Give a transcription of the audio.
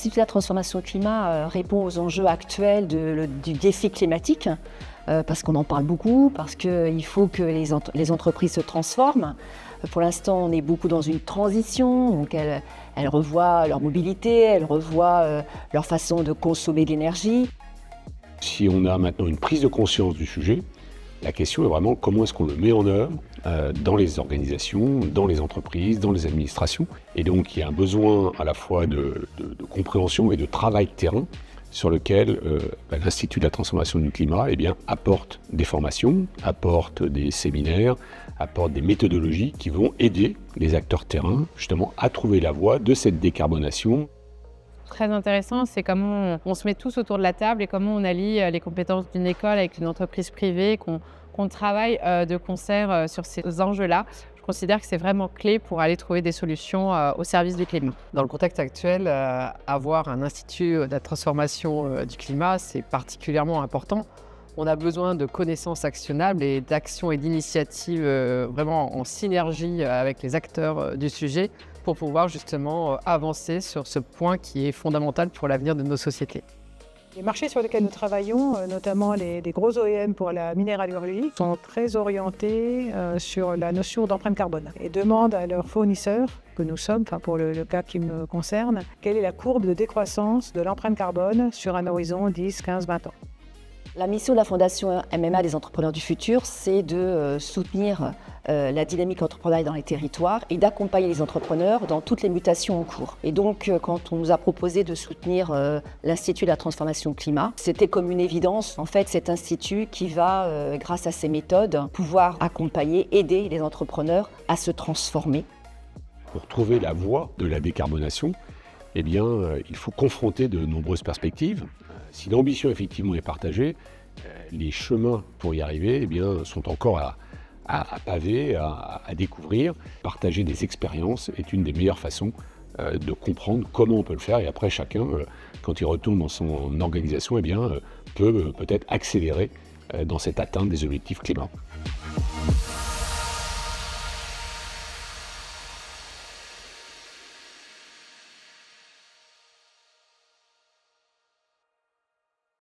L'Institut de la transformation climat répond aux enjeux actuels du défi climatique, parce qu'on en parle beaucoup, parce qu'il faut que les entreprises se transforment. Pour l'instant, on est beaucoup dans une transition, donc elles revoient leur mobilité, elles revoient leur façon de consommer de l'énergie. Si on a maintenant une prise de conscience du sujet, la question est vraiment comment est-ce qu'on le met en œuvre dans les organisations, dans les entreprises, dans les administrations. Et donc il y a un besoin à la fois de compréhension et de travail de terrain sur lequel l'Institut de la transformation du climat apporte des formations, apporte des séminaires, apporte des méthodologies qui vont aider les acteurs terrain justement à trouver la voie de cette décarbonation. Très intéressant, c'est comment on se met tous autour de la table et comment on allie les compétences d'une école avec une entreprise privée, qu'on travaille de concert sur ces enjeux-là. Je considère que c'est vraiment clé pour aller trouver des solutions au service du climat. Dans le contexte actuel, avoir un institut de la transformation du climat, c'est particulièrement important. On a besoin de connaissances actionnables et d'actions et d'initiatives vraiment en synergie avec les acteurs du sujet pour pouvoir justement avancer sur ce point qui est fondamental pour l'avenir de nos sociétés. Les marchés sur lesquels nous travaillons, notamment des gros OEM pour la minéralerie, sont très orientés sur la notion d'empreinte carbone et demandent à leurs fournisseurs, que nous sommes, pour le cas qui me concerne, quelle est la courbe de décroissance de l'empreinte carbone sur un horizon 10, 15, 20 ans. La mission de la Fondation MMA des entrepreneurs du futur, c'est de soutenir la dynamique entrepreneuriale dans les territoires et d'accompagner les entrepreneurs dans toutes les mutations en cours. Et donc, quand on nous a proposé de soutenir l'Institut de la transformation climat, c'était comme une évidence, en fait, cet institut qui va, grâce à ses méthodes, pouvoir accompagner, aider les entrepreneurs à se transformer. Pour trouver la voie de la décarbonation, il faut confronter de nombreuses perspectives. Si l'ambition effectivement est partagée, les chemins pour y arriver sont encore à paver, à découvrir. Partager des expériences est une des meilleures façons de comprendre comment on peut le faire. Et après, chacun, quand il retourne dans son organisation, peut peut-être accélérer dans cette atteinte des objectifs climat.